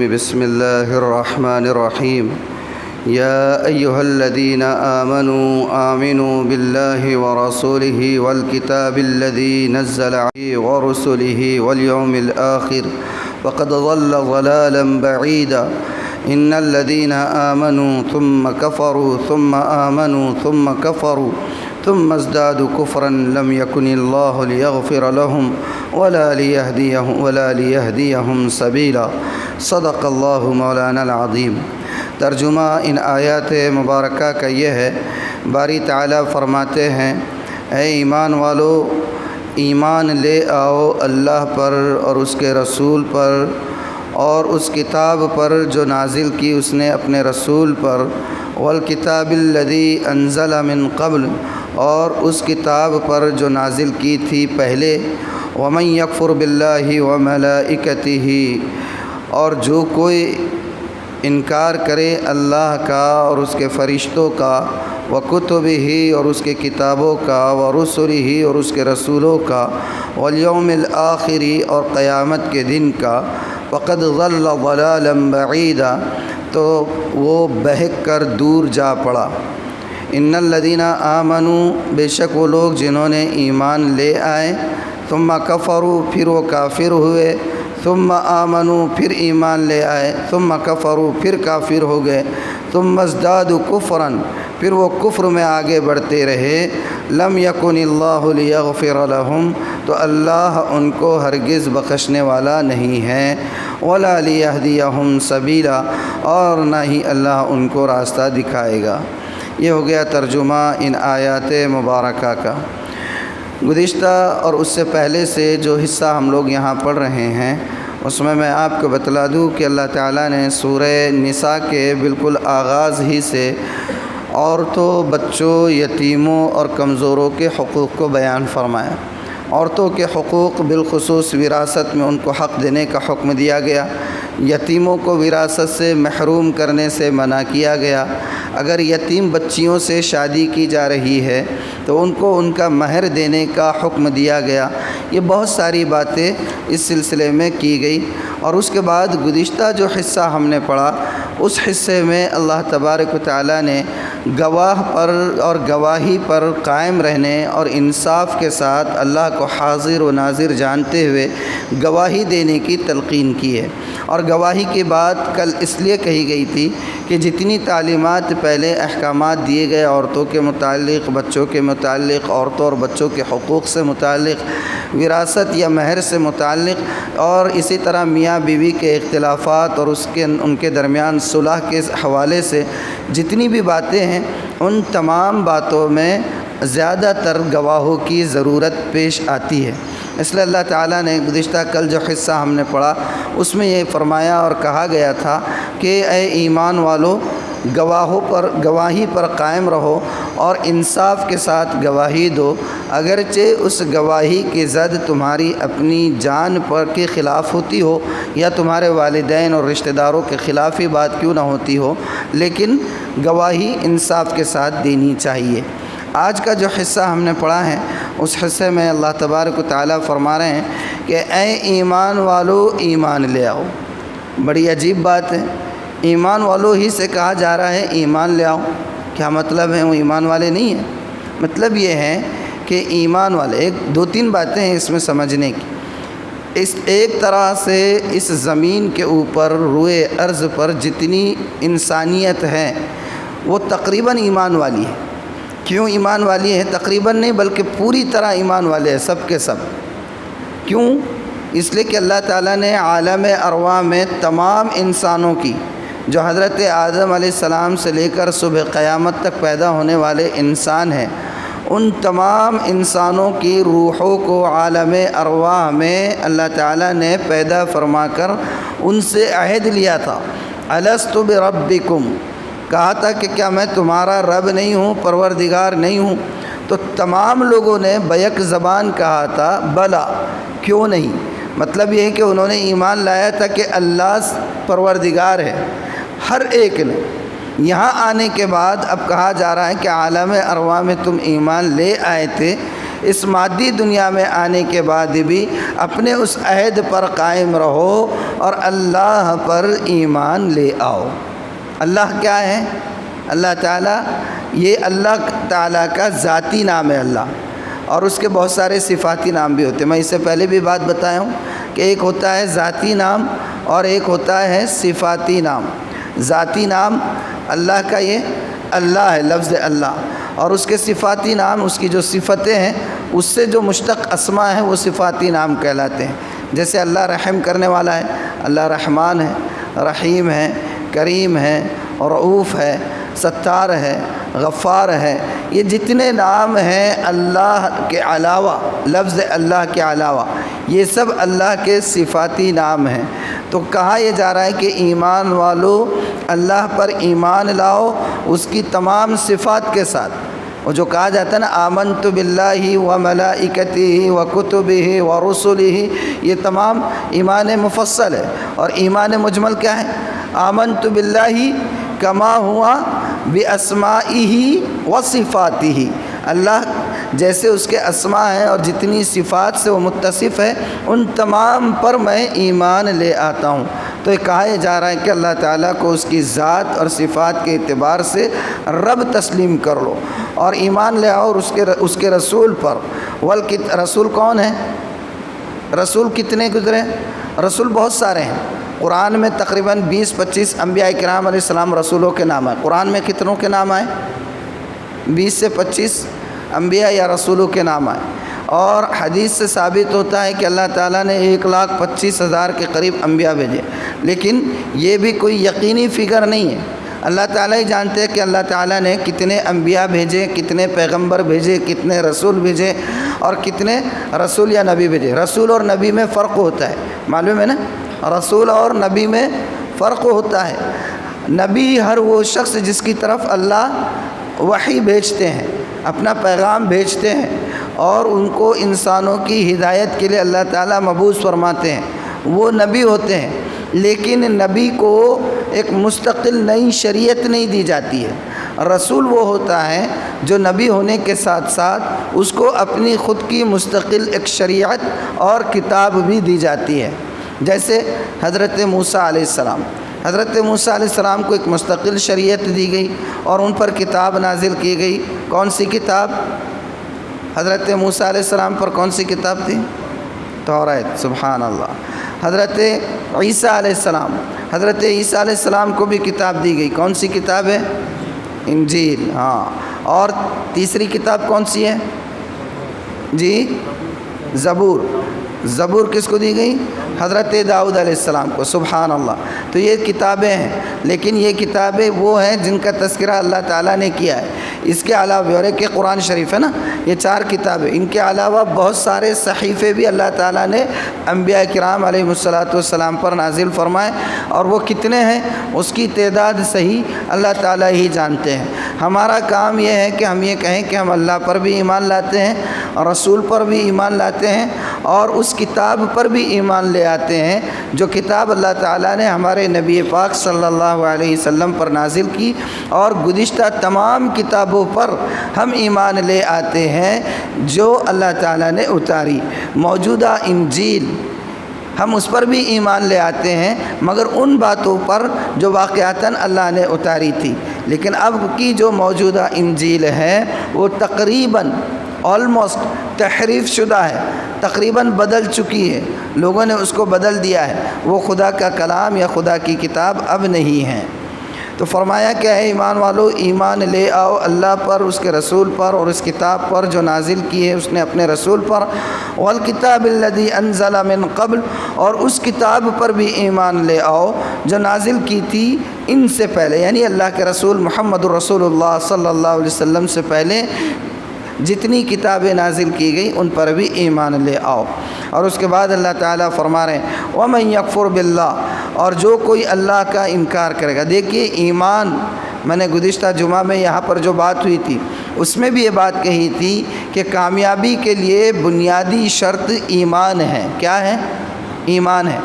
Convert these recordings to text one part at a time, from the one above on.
بسم الله الرحمن الرحيم يا أيها الذين آمنوا بالله ورسوله والكتاب الذي نزل عليه ورسله واليوم الآخر فقد ضل ضلالا بعيدا إن الذين آمنوا ثم كفروا ثم آمنوا ثم كفروا ثم ازدادوا كفرا لم يكن الله ليغفر لهم ولا ليهديهم سبيلا صدق اللہ مولانا العظیم۔ ترجمہ ان آیات مبارکہ کا یہ ہے، باری تعالیٰ فرماتے ہیں اے ایمان والو، ایمان لے آؤ اللہ پر اور اس کے رسول پر اور اس کتاب پر جو نازل کی اس نے اپنے رسول پر، والکتاب الذی انزل من قبل، اور اس کتاب پر جو نازل کی تھی پہلے، ومن یکفر باللہ وملائکتہ، اور جو کوئی انکار کرے اللہ کا اور اس کے فرشتوں کا، وکتبہ، اور اس کے کتابوں کا، ورسلہ، اور اس کے رسولوں کا، والیوم الآخر، اور قیامت کے دن کا، فقد ضل ضلالا بعیدا، تو وہ بہک کر دور جا پڑا۔ ان الذین آمنوا، بے شک وہ لوگ جنہوں نے ایمان لے آئے، ثم کفروا، پھر وہ کافر ہوئے، ثم آمنوا، پھر ایمان لے آئے، ثم کفروا، پھر کافر ہو گئے، ثم ازدادوا کفرا، پھر وہ کفر میں آگے بڑھتے رہے، لم یکن اللہ لیغفر لہم، تو اللہ ان کو ہرگز بخشنے والا نہیں ہے، ولا لیہدیہم سبیلا، اور نہ ہی اللہ ان کو راستہ دکھائے گا۔ یہ ہو گیا ترجمہ ان آیات مبارکہ کا۔ گزشتہ اور اس سے پہلے سے جو حصہ ہم لوگ یہاں پڑھ رہے ہیں اس میں آپ کو بتلا دوں کہ اللہ تعالیٰ نے سورہ نساء کے بالکل آغاز ہی سے عورتوں، بچوں، یتیموں اور کمزوروں کے حقوق کو بیان فرمایا۔ عورتوں کے حقوق بالخصوص وراثت میں ان کو حق دینے کا حکم دیا گیا، یتیموں کو وراثت سے محروم کرنے سے منع کیا گیا، اگر یتیم بچیوں سے شادی کی جا رہی ہے تو ان کو ان کا مہر دینے کا حکم دیا گیا۔ یہ بہت ساری باتیں اس سلسلے میں کی گئی، اور اس کے بعد گزشتہ جو حصہ ہم نے پڑھا اس حصے میں اللہ تبارک و تعالیٰ نے گواہ پر اور گواہی پر قائم رہنے اور انصاف کے ساتھ اللہ کو حاضر و ناظر جانتے ہوئے گواہی دینے کی تلقین کی ہے۔ اور گواہی کی بات کل اس لیے کہی گئی تھی کہ جتنی تعلیمات پہلے احکامات دیے گئے عورتوں کے متعلق، بچوں کے متعلق، عورتوں اور بچوں کے حقوق سے متعلق، وراثت یا مہر سے متعلق، اور اسی طرح میاں بیوی کے اختلافات اور ان کے درمیان صلح کے حوالے سے جتنی بھی باتیں ہیں، ان تمام باتوں میں زیادہ تر گواہوں کی ضرورت پیش آتی ہے۔ اس لیے اللہ تعالیٰ نے گزشتہ کل جو حصہ ہم نے پڑھا اس میں یہ فرمایا اور کہا گیا تھا کہ اے ایمان والو، گواہی پر قائم رہو اور انصاف کے ساتھ گواہی دو، اگرچہ اس گواہی کی زد تمہاری اپنی جان پر کے خلاف ہوتی ہو یا تمہارے والدین اور رشتہ داروں کے خلاف ہی بات کیوں نہ ہوتی ہو، لیکن گواہی انصاف کے ساتھ دینی چاہیے۔ آج کا جو حصہ ہم نے پڑھا ہے اس حصے میں اللہ تبارک و تعالیٰ فرما رہے ہیں کہ اے ایمان والو، ایمان لے آؤ۔ بڑی عجیب بات ہے، ایمان والو ہی سے کہا جا رہا ہے ایمان لے آؤ۔ کیا مطلب ہے وہ ایمان والے نہیں ہیں؟ مطلب یہ ہے کہ ایمان والے، دو تین باتیں ہیں اس میں سمجھنے کی۔ اس ایک طرح سے اس زمین کے اوپر روئے ارض پر جتنی انسانیت ہے وہ تقریباً ایمان والی ہے۔ کیوں ایمان والی ہے؟ تقریباً نہیں بلکہ پوری طرح ایمان والے ہیں، سب کے سب۔ کیوں؟ اس لیے کہ اللہ تعالیٰ نے عالم ارواح میں تمام انسانوں کی، جو حضرت آدم علیہ السلام سے لے کر صبح قیامت تک پیدا ہونے والے انسان ہیں، ان تمام انسانوں کی روحوں کو عالم ارواح میں اللہ تعالیٰ نے پیدا فرما کر ان سے عہد لیا تھا، الست بربکم، کہا تھا کہ کیا میں تمہارا رب نہیں ہوں، پروردگار نہیں ہوں؟ تو تمام لوگوں نے بیک زبان کہا تھا بلا، کیوں نہیں؟ مطلب یہ ہے کہ انہوں نے ایمان لایا تھا کہ اللہ پروردگار ہے، ہر ایک نے۔ یہاں آنے کے بعد اب کہا جا رہا ہے کہ عالم ارواح میں تم ایمان لے آئے تھے، اس مادی دنیا میں آنے کے بعد بھی اپنے اس عہد پر قائم رہو اور اللہ پر ایمان لے آؤ۔ اللہ کیا ہے؟ اللہ تعالیٰ، یہ اللہ تعالیٰ کا ذاتی نام ہے اللہ، اور اس کے بہت سارے صفاتی نام بھی ہوتے ہیں۔ میں اس سے پہلے بھی بات بتایا ہوں کہ ایک ہوتا ہے ذاتی نام اور ایک ہوتا ہے صفاتی نام۔ ذاتی نام اللہ کا یہ اللہ ہے، لفظ اللہ، اور اس کے صفاتی نام، اس کی جو صفتیں ہیں اس سے جو مشتق اسماء ہیں وہ صفاتی نام کہلاتے ہیں۔ جیسے اللہ رحم کرنے والا ہے، اللہ رحمان ہے، رحیم ہے، کریم ہے، رؤوف ہے، ستار ہے، غفار ہے۔ یہ جتنے نام ہیں اللہ کے علاوہ، لفظ اللہ کے علاوہ، یہ سب اللہ کے صفاتی نام ہیں۔ تو کہا یہ جا رہا ہے کہ ایمان والو اللہ پر ایمان لاؤ اس کی تمام صفات کے ساتھ۔ اور جو کہا جاتا ہے نا آمنت باللہ و ملائکتہ و کتبہ و رسلہ، یہ تمام ایمان مفصل ہے۔ اور ایمان مجمل کیا ہے؟ آمنت باللہ کما ہوا باسمائہ و صفاتہ، اللہ جیسے اس کے اسماء ہیں اور جتنی صفات سے وہ متصف ہے ان تمام پر میں ایمان لے آتا ہوں۔ تو یہ کہا جا رہا ہے کہ اللہ تعالیٰ کو اس کی ذات اور صفات کے اعتبار سے رب تسلیم کر لو اور ایمان لے آؤ اور اس کے رسول پر۔ رسول کون ہے؟ رسول کتنے گزرے؟ رسول بہت سارے ہیں۔ قرآن میں تقریباً 20-25 انبیاء کرام علیہ السلام رسولوں کے نام آئے۔ قرآن میں کتنوں کے نام آئے؟ 20 سے 25 انبیاء یا رسولوں کے نام آئے۔ اور حدیث سے ثابت ہوتا ہے کہ اللہ تعالیٰ نے 1,25,000 کے قریب انبیاء بھیجے، لیکن یہ بھی کوئی یقینی فگر نہیں ہے۔ اللہ تعالیٰ ہی جانتے ہیں کہ اللہ تعالیٰ نے کتنے انبیاء بھیجے، کتنے پیغمبر بھیجے، کتنے رسول بھیجے اور کتنے رسول یا نبی بھیجے۔ رسول اور نبی میں فرق ہوتا ہے، معلوم ہے نا؟ رسول اور نبی میں فرق ہوتا ہے۔ نبی ہر وہ شخص جس کی طرف اللہ وحی بھیجتے ہیں، اپنا پیغام بھیجتے ہیں اور ان کو انسانوں کی ہدایت کے لیے اللہ تعالیٰ مبعوث فرماتے ہیں، وہ نبی ہوتے ہیں۔ لیکن نبی کو ایک مستقل نئی شریعت نہیں دی جاتی ہے۔ رسول وہ ہوتا ہے جو نبی ہونے کے ساتھ ساتھ اس کو اپنی خود کی مستقل ایک شریعت اور کتاب بھی دی جاتی ہے۔ جیسے حضرت موسیٰ علیہ السلام، حضرت موسیٰ علیہ السلام کو ایک مستقل شریعت دی گئی اور ان پر کتاب نازل کی گئی۔ کون سی کتاب؟ حضرت موسیٰ علیہ السلام پر کون سی کتاب تھی؟ توراۃ، سبحان اللہ۔ حضرت عیسیٰ علیہ السلام، حضرت عیسیٰ علیہ السلام کو بھی کتاب دی گئی۔ کون سی کتاب ہے؟ انجیل، ہاں۔ اور تیسری کتاب کون سی ہے؟ جی، زبور۔ زبور کس کو دی گئی؟ حضرت داؤد علیہ السلام کو، سبحان اللہ۔ تو یہ کتابیں ہیں، لیکن یہ کتابیں وہ ہیں جن کا تذکرہ اللہ تعالیٰ نے کیا ہے۔ اس کے علاوہ اور ایک قرآن شریف ہے نا، یہ 4 کتابیں، ان کے علاوہ بہت سارے صحیفے بھی اللہ تعالیٰ نے انبیاء کرام علیہ السلام پر نازل فرمائے، اور وہ کتنے ہیں اس کی تعداد صحیح اللہ تعالیٰ ہی جانتے ہیں۔ ہمارا کام یہ ہے کہ ہم یہ کہیں کہ ہم اللہ پر بھی ایمان لاتے ہیں اور رسول پر بھی ایمان لاتے ہیں اور اس کتاب پر بھی ایمان لے آتے ہیں جو کتاب اللہ تعالیٰ نے ہمارے نبی پاک صلی اللہ علیہ وسلم پر نازل کی، اور گزشتہ تمام کتابوں پر ہم ایمان لے آتے ہیں جو اللہ تعالیٰ نے اتاری۔ موجودہ انجیل ہم اس پر بھی ایمان لے آتے ہیں، مگر ان باتوں پر جو واقعتاً اللہ نے اتاری تھی۔ لیکن اب کی جو موجودہ انجیل ہے وہ تقریباً آلموسٹ تحریف شدہ ہے، تقریباً بدل چکی ہے، لوگوں نے اس کو بدل دیا ہے، وہ خدا کا کلام یا خدا کی کتاب اب نہیں ہے۔ تو فرمایا کہ اے ایمان والو، ایمان لے آؤ اللہ پر، اس کے رسول پر اور اس کتاب پر جو نازل کی ہے اس نے اپنے رسول پر، والکتاب الذی انزل من قبل، اور اس کتاب پر بھی ایمان لے آؤ جو نازل کی تھی ان سے پہلے، یعنی اللہ کے رسول محمد الرسول اللہ صلی اللہ علیہ وسلم سے پہلے جتنی کتابیں نازل کی گئی ان پر بھی ایمان لے آؤ۔ اور اس کے بعد اللہ تعالیٰ فرما رہے ہیں وَمَن يَكْفُرْ بِاللَّهِ، اور جو کوئی اللہ کا انکار کرے گا۔ دیکھیے ایمان، میں نے گزشتہ جمعہ میں یہاں پر جو بات ہوئی تھی اس میں بھی یہ بات کہی تھی کہ کامیابی کے لیے بنیادی شرط ایمان ہے۔ کیا ہے؟ ایمان ہے۔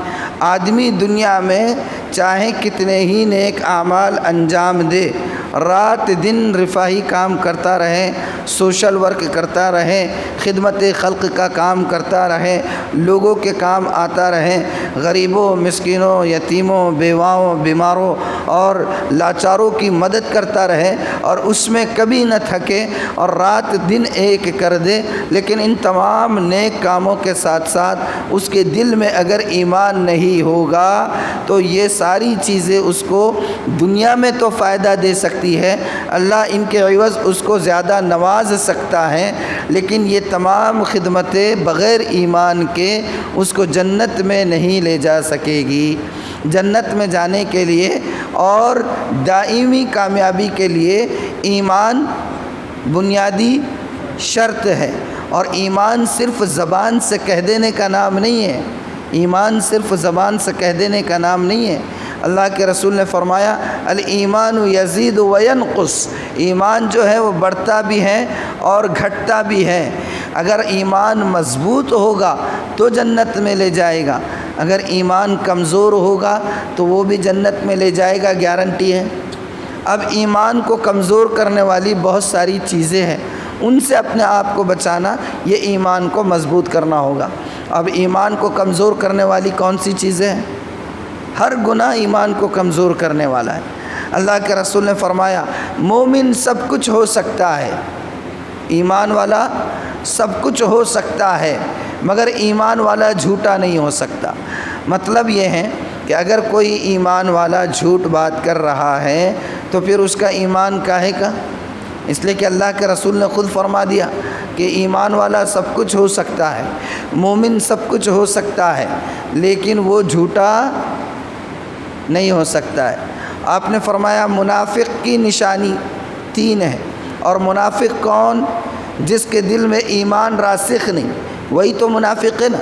آدمی دنیا میں چاہے کتنے ہی نیک اعمال انجام دے رات دن رفاہی کام کرتا رہے، سوشل ورک کرتا رہے، خدمت خلق کا کام کرتا رہے، لوگوں کے کام آتا رہے، غریبوں، مسکینوں، یتیموں، بیواؤں، بیماروں اور لاچاروں کی مدد کرتا رہے اور اس میں کبھی نہ تھکے اور رات دن ایک کر دے، لیکن ان تمام نیک کاموں کے ساتھ ساتھ اس کے دل میں اگر ایمان نہیں ہوگا تو یہ ساری چیزیں اس کو دنیا میں تو فائدہ دے سکتی ہے، اللہ ان کے عوض اس کو زیادہ نواز سکتا ہے، لیکن یہ تمام خدمتیں بغیر ایمان کے اس کو جنت میں نہیں لے جا سکے گی۔ جنت میں جانے کے لیے اور دائمی کامیابی کے لیے ایمان بنیادی شرط ہے، اور ایمان صرف زبان سے کہہ دینے کا نام نہیں ہے، ایمان صرف زبان سے کہہ دینے کا نام نہیں ہے۔ اللہ کے رسول نے فرمایا الایمان یزید و ینقص، ایمان جو ہے وہ بڑھتا بھی ہے اور گھٹتا بھی ہے۔ اگر ایمان مضبوط ہوگا تو جنت میں لے جائے گا، اگر ایمان کمزور ہوگا تو وہ بھی جنت میں لے جائے گا، گارنٹی ہے۔ اب ایمان کو کمزور کرنے والی بہت ساری چیزیں ہیں، ان سے اپنے آپ کو بچانا، یہ ایمان کو مضبوط کرنا ہوگا۔ اب ایمان کو کمزور کرنے والی کون سی چیزیں ہیں؟ ہر گناہ ایمان کو کمزور کرنے والا ہے۔ اللہ کے رسول نے فرمایا مومن سب کچھ ہو سکتا ہے، ایمان والا سب کچھ ہو سکتا ہے مگر ایمان والا جھوٹا نہیں ہو سکتا۔ مطلب یہ ہے کہ اگر کوئی ایمان والا جھوٹ بات کر رہا ہے تو پھر اس کا ایمان کاہے کا؟ اس لیے کہ اللہ کے رسول نے خود فرما دیا کہ ایمان والا سب کچھ ہو سکتا ہے، مومن سب کچھ ہو سکتا ہے لیکن وہ جھوٹا نہیں ہو سکتا ہے۔ آپ نے فرمایا منافق کی نشانی 3 ہے، اور منافق کون؟ جس کے دل میں ایمان راسخ نہیں، وہی تو منافق ہے نا۔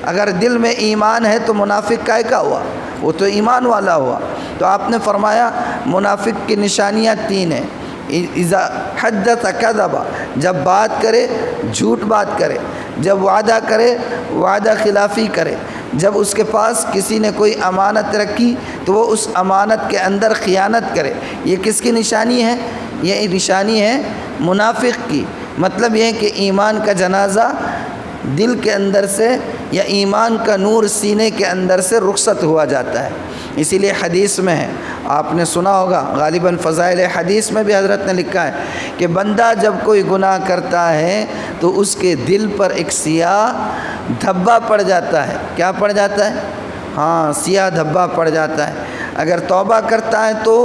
اگر دل میں ایمان ہے تو منافق کائے کا ہوا؟ وہ تو ایمان والا ہوا۔ تو آپ نے فرمایا منافق کی نشانیاں 3 ہیں۔ اذا حدث کذب، جب بات کرے جھوٹ بات کرے، جب وعدہ کرے وعدہ خلافی کرے، جب اس کے پاس کسی نے کوئی امانت رکھی تو وہ اس امانت کے اندر خیانت کرے۔ یہ کس کی نشانی ہے؟ یہ نشانی ہے منافق کی۔ مطلب یہ ہے کہ ایمان کا جنازہ دل کے اندر سے یا ایمان کا نور سینے کے اندر سے رخصت ہوا جاتا ہے۔ اسی لیے حدیث میں ہے، آپ نے سنا ہوگا، غالباً فضائل حدیث میں بھی حضرت نے لکھا ہے کہ بندہ جب کوئی گناہ کرتا ہے تو اس کے دل پر ایک سیاہ دھبا پڑ جاتا ہے۔ کیا پڑ جاتا ہے؟ ہاں، سیاہ دھبا پڑ جاتا ہے۔ اگر توبہ کرتا ہے تو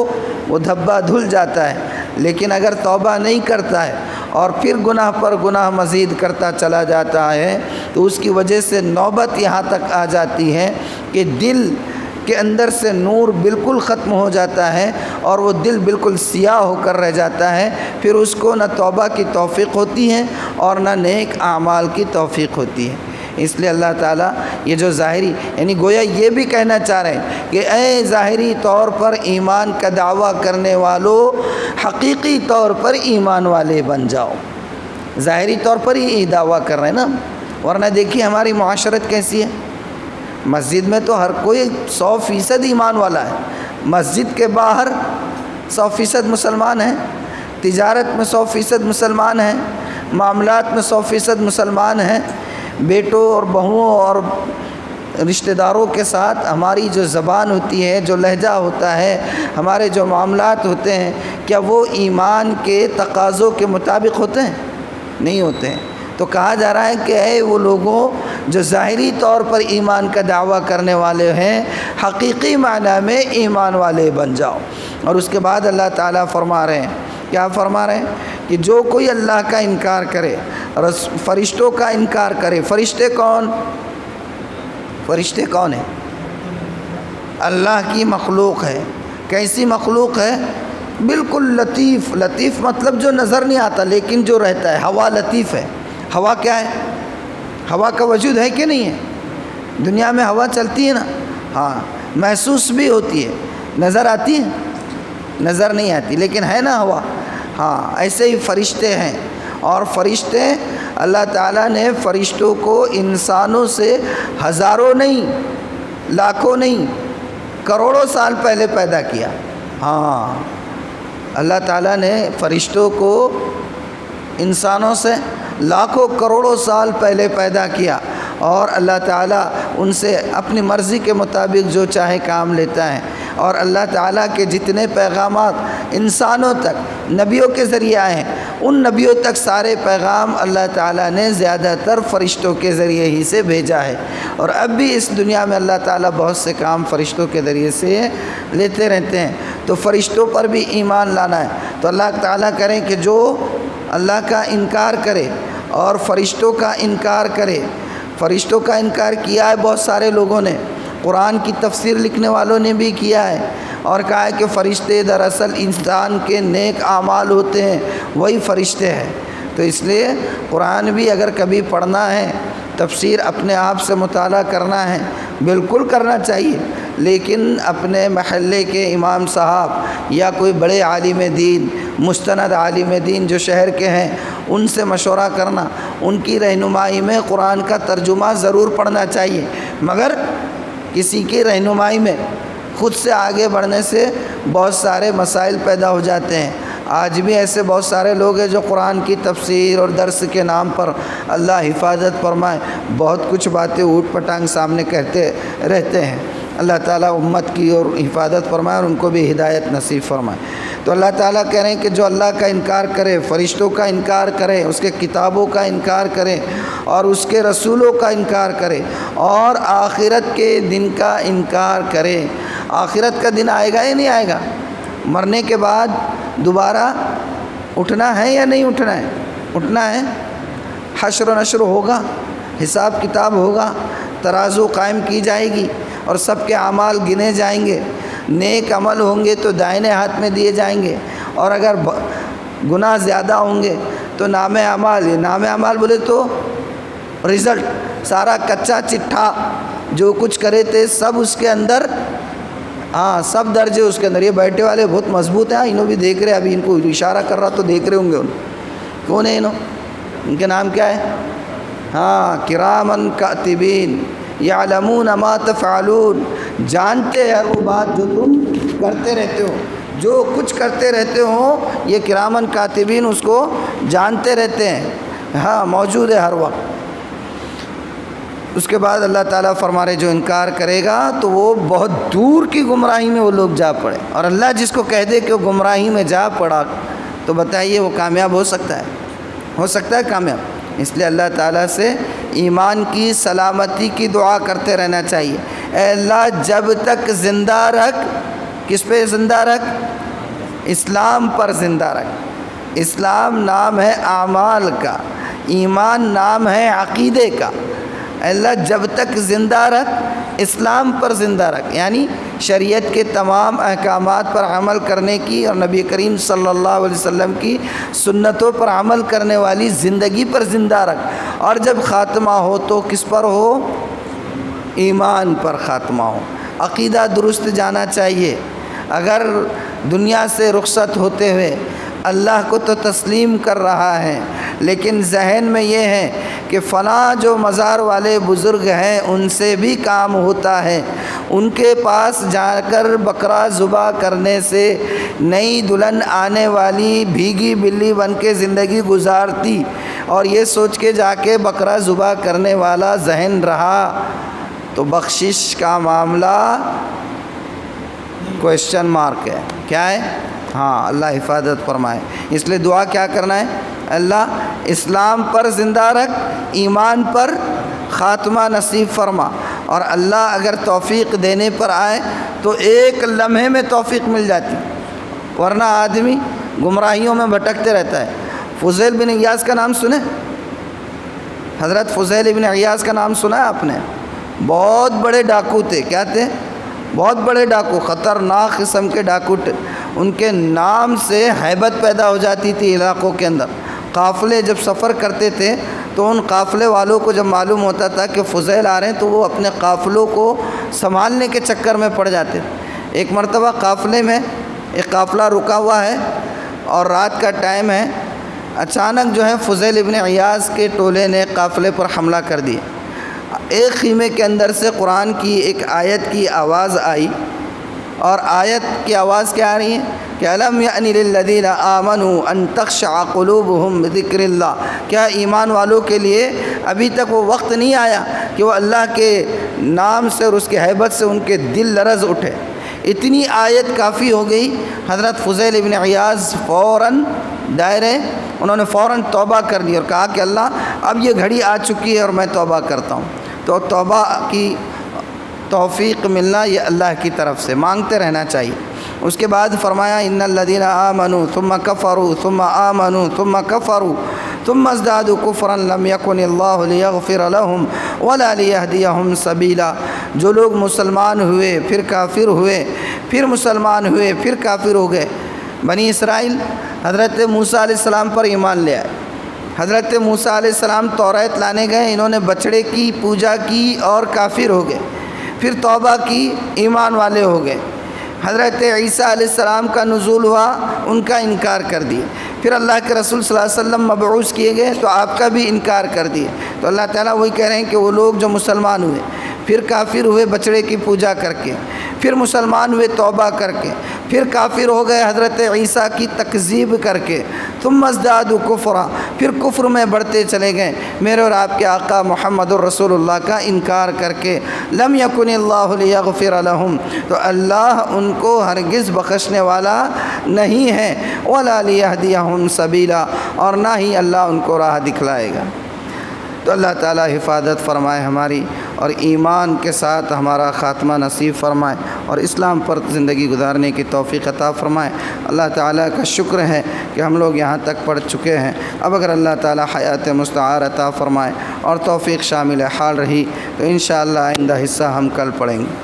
وہ دھبا دھل جاتا ہے، لیکن اگر توبہ نہیں کرتا ہے اور پھر گناہ پر گناہ مزید کرتا چلا جاتا ہے تو اس کی وجہ سے نوبت یہاں تک آ جاتی ہے کہ دل کے اندر سے نور بالکل ختم ہو جاتا ہے اور وہ دل بالکل سیاہ ہو کر رہ جاتا ہے۔ پھر اس کو نہ توبہ کی توفیق ہوتی ہے اور نہ نیک اعمال کی توفیق ہوتی ہے۔ اس لیے اللہ تعالیٰ یہ جو ظاہری، یعنی گویا یہ بھی کہنا چاہ رہے ہیں کہ اے ظاہری طور پر ایمان کا دعویٰ کرنے والوں، حقیقی طور پر ایمان والے بن جاؤ۔ ظاہری طور پر ہی دعویٰ کر رہے ہیں نا، ورنہ دیکھیے ہماری معاشرت کیسی ہے۔ مسجد میں تو ہر کوئی 100% ایمان والا ہے، مسجد کے باہر 100% مسلمان ہیں، تجارت میں 100% مسلمان ہیں، معاملات میں 100% مسلمان ہیں۔ بیٹوں اور بہوؤں اور رشتہ داروں کے ساتھ ہماری جو زبان ہوتی ہے، جو لہجہ ہوتا ہے، ہمارے جو معاملات ہوتے ہیں، کیا وہ ایمان کے تقاضوں کے مطابق ہوتے ہیں؟ نہیں ہوتے ہیں۔ تو کہا جا رہا ہے کہ اے وہ لوگوں جو ظاہری طور پر ایمان کا دعویٰ کرنے والے ہیں، حقیقی معنی میں ایمان والے بن جاؤ۔ اور اس کے بعد اللہ تعالیٰ فرما رہے ہیں، کیا فرما رہے ہیں؟ کہ جو کوئی اللہ کا انکار کرے، فرشتوں کا انکار کرے۔ فرشتے کون؟ فرشتے کون ہیں؟ اللہ کی مخلوق ہے۔ کیسی مخلوق ہے؟ بالکل لطیف۔ لطیف مطلب جو نظر نہیں آتا لیکن جو رہتا ہے۔ ہوا لطیف ہے۔ ہوا کیا ہے؟ ہوا کا وجود ہے کہ نہیں ہے؟ دنیا میں ہوا چلتی ہے نا، ہاں، محسوس بھی ہوتی ہے، نظر آتی ہے؟ نظر نہیں آتی لیکن ہے نا ہوا۔ ہاں، ایسے ہی فرشتے ہیں، اور فرشتے اللہ تعالیٰ نے فرشتوں کو انسانوں سے ہزاروں نہیں، لاکھوں نہیں، کروڑوں سال پہلے پیدا کیا۔ ہاں، اللہ تعالیٰ نے فرشتوں کو انسانوں سے لاکھوں کروڑوں سال پہلے پیدا کیا، اور اللہ تعالیٰ ان سے اپنی مرضی کے مطابق جو چاہے کام لیتا ہے، اور اللہ تعالیٰ کے جتنے پیغامات انسانوں تک نبیوں کے ذریعے آئے ہیں، ان نبیوں تک سارے پیغام اللہ تعالیٰ نے زیادہ تر فرشتوں کے ذریعے ہی سے بھیجا ہے، اور اب بھی اس دنیا میں اللہ تعالیٰ بہت سے کام فرشتوں کے ذریعے سے لیتے رہتے ہیں۔ تو فرشتوں پر بھی ایمان لانا ہے۔ تو اللہ تعالیٰ کریں کہ جو اللہ کا انکار کرے اور فرشتوں کا انکار کرے، فرشتوں کا انکار کیا ہے بہت سارے لوگوں نے، قرآن کی تفسیر لکھنے والوں نے بھی کیا ہے، اور کہا ہے کہ فرشتے دراصل انسان کے نیک اعمال ہوتے ہیں، وہی فرشتے ہیں۔ تو اس لیے قرآن بھی اگر کبھی پڑھنا ہے، تفسیر اپنے آپ سے مطالعہ کرنا ہے، بالکل کرنا چاہیے، لیکن اپنے محلے کے امام صاحب یا کوئی بڑے عالم دین، مستند عالم دین جو شہر کے ہیں، ان سے مشورہ کرنا، ان کی رہنمائی میں قرآن کا ترجمہ ضرور پڑھنا چاہیے، مگر کسی کی رہنمائی میں خود سے آگے بڑھنے سے بہت سارے مسائل پیدا ہو جاتے ہیں۔ آج بھی ایسے بہت سارے لوگ ہیں جو قرآن کی تفسیر اور درس کے نام پر، اللہ حفاظت فرمائے، بہت کچھ باتیں اوٹ پٹانگ سامنے کہتے رہتے ہیں۔ اللہ تعالیٰ امت کی اور حفاظت فرمائے اور ان کو بھی ہدایت نصیب فرمائے۔ تو اللہ تعالیٰ کہہ رہے ہیں کہ جو اللہ کا انکار کرے، فرشتوں کا انکار کرے، اس کے کتابوں کا انکار کرے اور اس کے رسولوں کا انکار کرے اور آخرت کے دن کا انکار کرے۔ آخرت کا دن آئے گا یا نہیں آئے گا؟ مرنے کے بعد دوبارہ اٹھنا ہے یا نہیں اٹھنا ہے؟ اٹھنا ہے۔ حشر و نشر ہوگا، حساب کتاب ہوگا، ترازو قائم کی جائے گی اور سب کے اعمال گنے جائیں گے۔ نیک عمل ہوں گے تو دائنے ہاتھ میں دیے جائیں گے، اور اگر گناہ زیادہ ہوں گے تو نام اعمال بولے تو رزلٹ، سارا کچا چٹھا جو کچھ کرے تھے سب اس کے اندر، سب درجے اس کے اندر۔ یہ بیٹھے والے بہت مضبوط ہیں، انہوں بھی دیکھ رہے، ابھی ان کو اشارہ کر رہا تو دیکھ رہے ہوں گے۔ کون ہے ان کے نام کیا ہے؟ کرامن کاتبین یعلمون ما تفعلون، جانتے ہیں وہ بات جو تم کرتے رہتے ہو، جو کچھ کرتے رہتے ہو یہ کرامن کاتبین اس کو جانتے رہتے ہیں، موجود ہے ہر وقت۔ اس کے بعد اللہ تعالیٰ فرما رہے جو انکار کرے گا تو وہ بہت دور کی گمراہی میں وہ لوگ جا پڑے، اور اللہ جس کو کہہ دے کہ وہ گمراہی میں جا پڑا تو بتائیے وہ کامیاب ہو سکتا ہے کامیاب؟ اس لیے اللہ تعالیٰ سے ایمان کی سلامتی کی دعا کرتے رہنا چاہیے۔ اے اللہ جب تک زندہ رکھ، کس پہ زندہ رکھ؟ اسلام پر زندہ رکھ۔ اسلام نام ہے اعمال کا، ایمان نام ہے عقیدے کا۔ اے اللہ جب تک زندہ رکھ، اسلام پر زندہ رکھ، یعنی شریعت کے تمام احکامات پر عمل کرنے کی اور نبی کریم صلی اللہ علیہ وسلم کی سنتوں پر عمل کرنے والی زندگی پر زندہ رکھ، اور جب خاتمہ ہو تو کس پر ہو؟ ایمان پر خاتمہ ہو۔ عقیدہ درست جانا چاہیے۔ اگر دنیا سے رخصت ہوتے ہوئے اللہ کو تو تسلیم کر رہا ہے، لیکن ذہن میں یہ ہے کہ فلاں جو مزار والے بزرگ ہیں ان سے بھی کام ہوتا ہے، ان کے پاس جا کر بکرا ذبح کرنے سے نئی دلہن آنے والی بھیگی بلی بن کے زندگی گزارتی، اور یہ سوچ کے جا کے بکرا ذبح کرنے والا ذہن رہا تو بخشش کا معاملہ کوشچن مارک ہے۔ کیا ہے؟ اللہ حفاظت فرمائے۔ اس لیے دعا کیا کرنا ہے؟ اللہ اسلام پر زندہ رکھ، ایمان پر خاتمہ نصیب فرما، اور اللہ اگر توفیق دینے پر آئے تو ایک لمحے میں توفیق مل جاتی، ورنہ آدمی گمراہیوں میں بھٹکتے رہتا ہے۔ فضیل بن عیاض کا نام سنے؟ حضرت فضیل بن عیاض کا نام سنا ہے آپ نے؟ بہت بڑے ڈاکو تھے۔ کیا تھے؟ بہت بڑے ڈاکو، خطرناک قسم کے ڈاکو تھے۔ ان کے نام سے ہیبت پیدا ہو جاتی تھی علاقوں کے اندر۔ قافلے جب سفر کرتے تھے تو ان قافلے والوں کو جب معلوم ہوتا تھا کہ فضیل آ رہے ہیں تو وہ اپنے قافلوں کو سنبھالنے کے چکر میں پڑ جاتے تھے۔ ایک مرتبہ قافلے میں ایک قافلہ رکا ہوا ہے اور رات کا ٹائم ہے، اچانک جو ہے فضیل ابن عیاض کے ٹولے نے قافلے پر حملہ کر دی۔ ایک خیمے کے اندر سے قرآن کی ایک آیت کی آواز آئی، اور آیت کی آواز کیا آ رہی ہے؟ کہ الم یعنی للذین آمنوا ان تخشع قلوبہم بذکر اللہ، کیا ایمان والوں کے لیے ابھی تک وہ وقت نہیں آیا کہ وہ اللہ کے نام سے اور اس کے ہیبت سے ان کے دل لرز اٹھے؟ اتنی آیت کافی ہو گئی۔ حضرت فضیل ابن عیاض فوراً دائرے انہوں نے فوراً توبہ کر لی اور کہا کہ اللہ اب یہ گھڑی آ چکی ہے اور میں توبہ کرتا ہوں۔ تو توبہ کی توفیق ملنا یہ اللہ کی طرف سے، مانگتے رہنا چاہیے۔ اس کے بعد فرمایا ان الذین آمنوا ثم کفروا ثم آمنوا ثم کفروا ثم ازدادوا کفرا لم یکن اللہ لیغفر لهم ولا لیہدیہم سبیلا۔ جو لوگ مسلمان ہوئے پھر کافر ہوئے، پھر مسلمان ہوئے پھر کافر ہو گئے۔ بنی اسرائیل حضرت موسیٰ علیہ السلام پر ایمان لے آئے، حضرت موسیٰ علیہ السلام توریت لانے گئے، انہوں نے بچڑے کی پوجا کی اور کافر ہو گئے، پھر توبہ کی ایمان والے ہو گئے۔ حضرت عیسیٰ علیہ السلام کا نزول ہوا، ان کا انکار کر دیے، پھر اللہ کے رسول صلی اللہ علیہ وسلم مبعوث کیے گئے تو آپ کا بھی انکار کر دیے۔ تو اللہ تعالیٰ وہی کہہ رہے ہیں کہ وہ لوگ جو مسلمان ہوئے پھر کافر ہوئے بچڑے کی پوجا کر کے، پھر مسلمان ہوئے توبہ کر کے، پھر کافر ہو گئے حضرت عیسیٰ کی تکذیب کر کے، ثم ازدادوا کفرا، پھر کفر میں بڑھتے چلے گئے میرے اور آپ کے آقا محمد الرسول اللہ کا انکار کر کے۔ لم یکن اللہ لیغفر لهم، تو اللہ ان کو ہرگز بخشنے والا نہیں ہے، ولا لیہدیہم سبیلا، اور نہ ہی اللہ ان کو راہ دکھلائے گا۔ تو اللہ تعالیٰ حفاظت فرمائے ہماری، اور ایمان کے ساتھ ہمارا خاتمہ نصیب فرمائے، اور اسلام پر زندگی گزارنے کی توفیق عطا فرمائے۔ اللہ تعالیٰ کا شکر ہے کہ ہم لوگ یہاں تک پڑھ چکے ہیں۔ اب اگر اللہ تعالیٰ حیات مستعار عطا فرمائے اور توفیق شامل حال رہی تو انشاءاللہ آئندہ حصہ ہم کل پڑھیں گے۔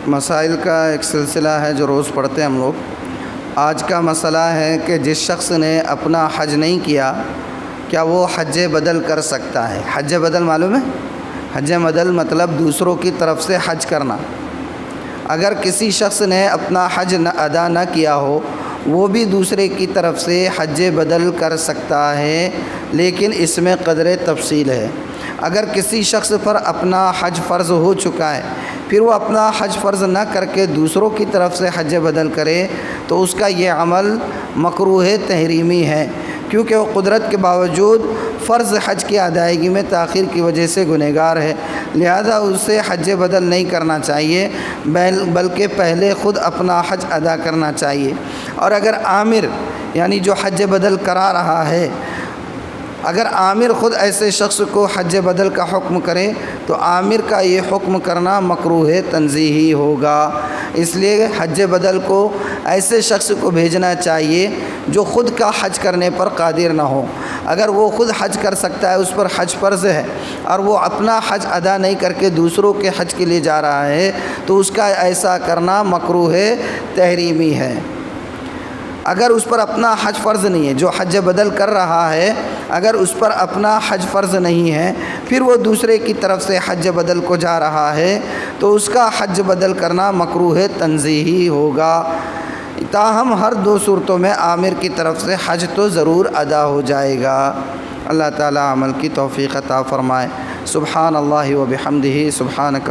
مسائل کا ایک سلسلہ ہے جو روز پڑھتے ہیں ہم لوگ۔ آج کا مسئلہ ہے کہ جس شخص نے اپنا حج نہیں کیا کیا وہ حج بدل کر سکتا ہے؟ حج بدل معلوم ہے؟ حج بدل مطلب دوسروں کی طرف سے حج کرنا۔ اگر کسی شخص نے اپنا حج ادا نہ کیا ہو وہ بھی دوسرے کی طرف سے حج بدل کر سکتا ہے، لیکن اس میں قدر تفصیل ہے۔ اگر کسی شخص پر اپنا حج فرض ہو چکا ہے پھر وہ اپنا حج فرض نہ کر کے دوسروں کی طرف سے حج بدل کرے تو اس کا یہ عمل مکروہ تحریمی ہے، کیونکہ وہ قدرت کے باوجود فرض حج کی ادائیگی میں تاخیر کی وجہ سے گنہگار ہے، لہذا اسے حج بدل نہیں کرنا چاہیے بلکہ پہلے خود اپنا حج ادا کرنا چاہیے۔ اور اگر عامر یعنی جو حج بدل کرا رہا ہے، اگر عامر خود ایسے شخص کو حج بدل کا حکم کرے تو عامر کا یہ حکم کرنا مکروہ تنزیہی ہوگا، اس لیے حج بدل کو ایسے شخص کو بھیجنا چاہیے جو خود کا حج کرنے پر قادر نہ ہو۔ اگر وہ خود حج کر سکتا ہے، اس پر حج فرض ہے، اور وہ اپنا حج ادا نہیں کر کے دوسروں کے حج کے لیے جا رہا ہے تو اس کا ایسا کرنا مکروہ تحریمی ہے۔ اگر اس پر اپنا حج فرض نہیں ہے، جو حج بدل کر رہا ہے اگر اس پر اپنا حج فرض نہیں ہے پھر وہ دوسرے کی طرف سے حج بدل کو جا رہا ہے تو اس کا حج بدل کرنا مکروہ تنزیہی ہوگا۔ تاہم ہر دو صورتوں میں عامر کی طرف سے حج تو ضرور ادا ہو جائے گا۔ اللہ تعالیٰ عمل کی توفیق عطا فرمائے۔ سبحان اللہ و بحمدہ، سبحانک